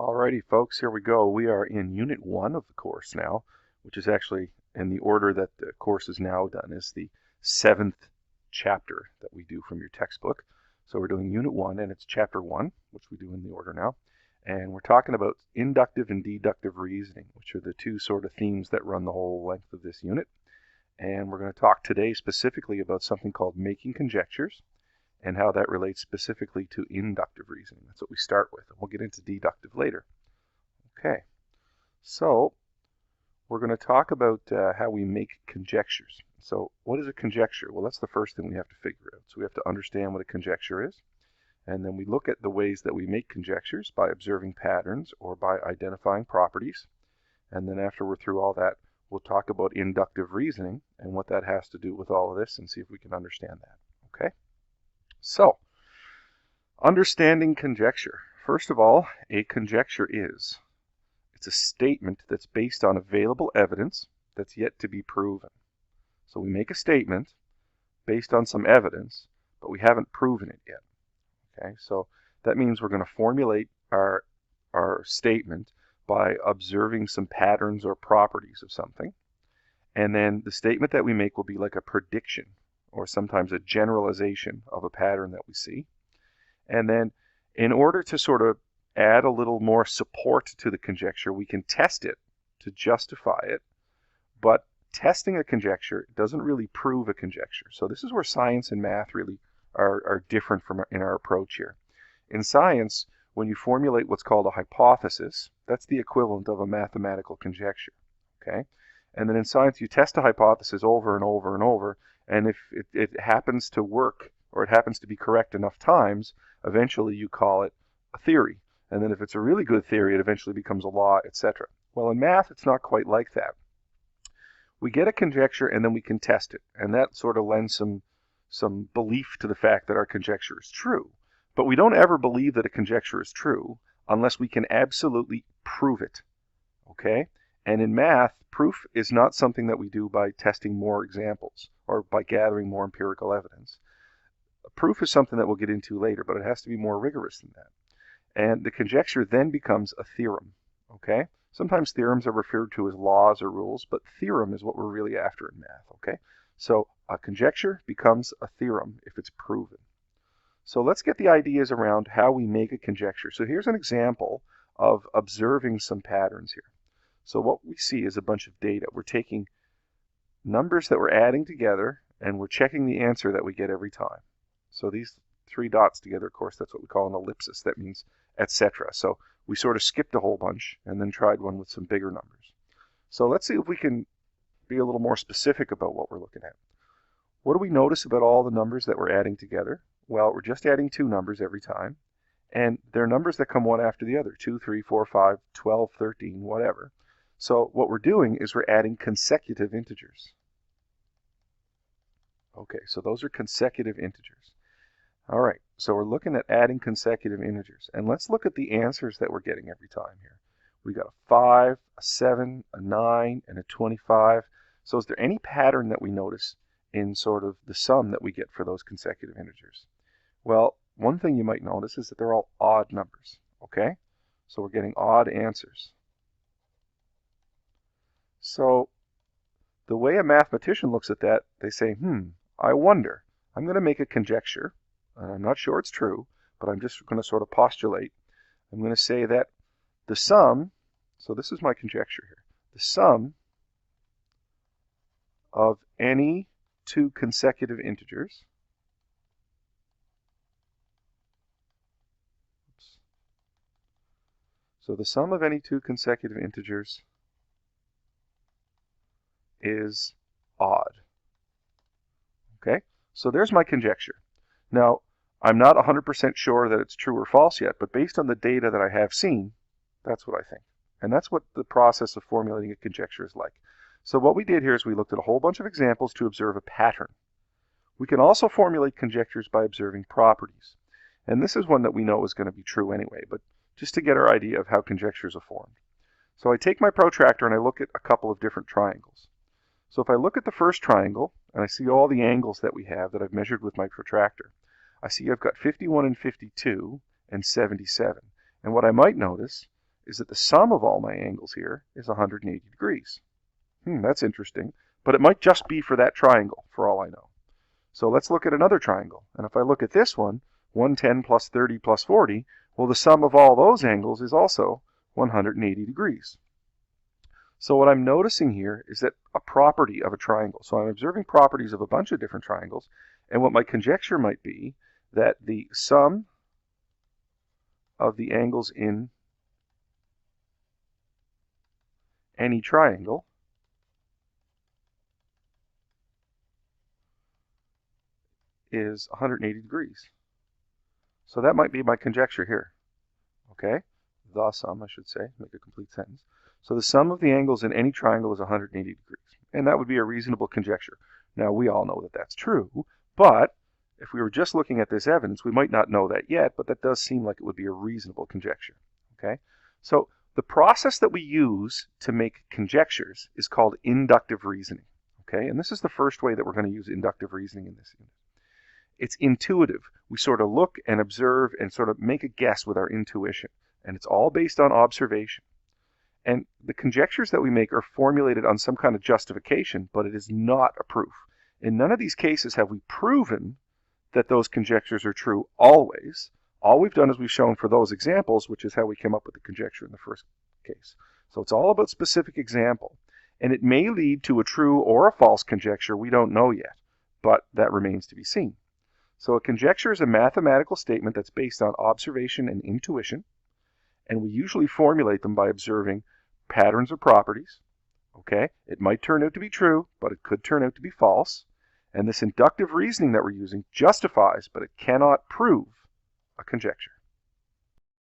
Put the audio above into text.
Alrighty, folks, here we go. We are in Unit 1 of the course now, which is actually in the order that the course is now done, is the 7th chapter that we do from your textbook. So we're doing Unit 1, and it's Chapter 1, which we do in the order now. And we're talking about inductive and deductive reasoning, which are the two sort of themes that run the whole length of this unit. And we're going to talk today specifically about something called making conjectures, and how that relates specifically to inductive reasoning. That's what we start with, and we'll get into deductive later. Okay, so we're going to talk about how we make conjectures. So what is a conjecture? Well, that's the first thing we have to figure out. So we have to understand what a conjecture is, and then we look at the ways that we make conjectures by observing patterns or by identifying properties. And then after we're through all that, we'll talk about inductive reasoning and what that has to do with all of this and see if we can understand that. Okay? So, understanding conjecture. First of all, a conjecture it's a statement that's based on available evidence that's yet to be proven. So we make a statement based on some evidence, but we haven't proven it yet. Okay, so that means we're going to formulate our statement by observing some patterns or properties of something. And then the statement that we make will be like a prediction, or sometimes a generalization of a pattern that we see. And then in order to sort of add a little more support to the conjecture, we can test it to justify it. But testing a conjecture doesn't really prove a conjecture. So this is where science and math really are different in our approach here. In science, when you formulate what's called a hypothesis, that's the equivalent of a mathematical conjecture. Okay? And then in science, you test a hypothesis over and over and over, and if it happens to work, or it happens to be correct enough times, eventually you call it a theory. And then if it's a really good theory, it eventually becomes a law, etc. Well, in math, it's not quite like that. We get a conjecture, and then we can test it. And that sort of lends some belief to the fact that our conjecture is true. But we don't ever believe that a conjecture is true unless we can absolutely prove it. Okay? And in math, proof is not something that we do by testing more examples or by gathering more empirical evidence. Proof is something that we'll get into later, but it has to be more rigorous than that. And the conjecture then becomes a theorem. Okay? Sometimes theorems are referred to as laws or rules, but theorem is what we're really after in math. Okay? So a conjecture becomes a theorem if it's proven. So let's get the ideas around how we make a conjecture. So here's an example of observing some patterns here. So what we see is a bunch of data. We're taking numbers that we're adding together, and we're checking the answer that we get every time. So these three dots together, of course, that's what we call an ellipsis. That means etc. So we sort of skipped a whole bunch and then tried one with some bigger numbers. So let's see if we can be a little more specific about what we're looking at. What do we notice about all the numbers that we're adding together? Well, we're just adding two numbers every time, and they're numbers that come one after the other, 2, 3, 4, 5, 12, 13, whatever. So what we're doing is we're adding consecutive integers. Okay, so those are consecutive integers. All right, so we're looking at adding consecutive integers. And let's look at the answers that we're getting every time here. We got a 5, a 7, a 9, and a 25. So is there any pattern that we notice in sort of the sum that we get for those consecutive integers? Well, one thing you might notice is that they're all odd numbers. Okay, so we're getting odd answers. So the way a mathematician looks at that, they say, I wonder. I'm going to make a conjecture. I'm not sure it's true, but I'm just going to sort of postulate. I'm going to say that the sum, so this is my conjecture here, the sum of any two consecutive integers so the sum of any two consecutive integers is odd. Okay, so there's my conjecture. Now, I'm not 100% sure that it's true or false yet, but based on the data that I have seen, that's what I think. And that's what the process of formulating a conjecture is like. So what we did here is we looked at a whole bunch of examples to observe a pattern. We can also formulate conjectures by observing properties. And this is one that we know is going to be true anyway, but just to get our idea of how conjectures are formed. So I take my protractor and I look at a couple of different triangles. So if I look at the first triangle, and I see all the angles that we have that I've measured with my protractor, I see I've got 51 and 52 and 77. And what I might notice is that the sum of all my angles here is 180 degrees. That's interesting, but it might just be for that triangle, for all I know. So let's look at another triangle. And if I look at this one, 110 plus 30 plus 40, well, the sum of all those angles is also 180 degrees. So what I'm noticing here is that a property of a triangle. So I'm observing properties of a bunch of different triangles, and what my conjecture might be that the sum of the angles in any triangle is 180 degrees. So that might be my conjecture here. Okay? The sum, I should say, make a complete sentence. So the sum of the angles in any triangle is 180 degrees. And that would be a reasonable conjecture. Now, we all know that that's true, but if we were just looking at this evidence, we might not know that yet, but that does seem like it would be a reasonable conjecture. Okay? So the process that we use to make conjectures is called inductive reasoning. Okay? And this is the first way that we're going to use inductive reasoning in this unit. It's intuitive. We sort of look and observe and sort of make a guess with our intuition. And it's all based on observation. And the conjectures that we make are formulated on some kind of justification, but it is not a proof. In none of these cases have we proven that those conjectures are true always. All we've done is we've shown for those examples, which is how we came up with the conjecture in the first case. So it's all about specific example. And it may lead to a true or a false conjecture. We don't know yet, but that remains to be seen. So a conjecture is a mathematical statement that's based on observation and intuition, and we usually formulate them by observing patterns or properties. Okay, it might turn out to be true, but it could turn out to be false. And this inductive reasoning that we're using justifies, but it cannot prove a conjecture.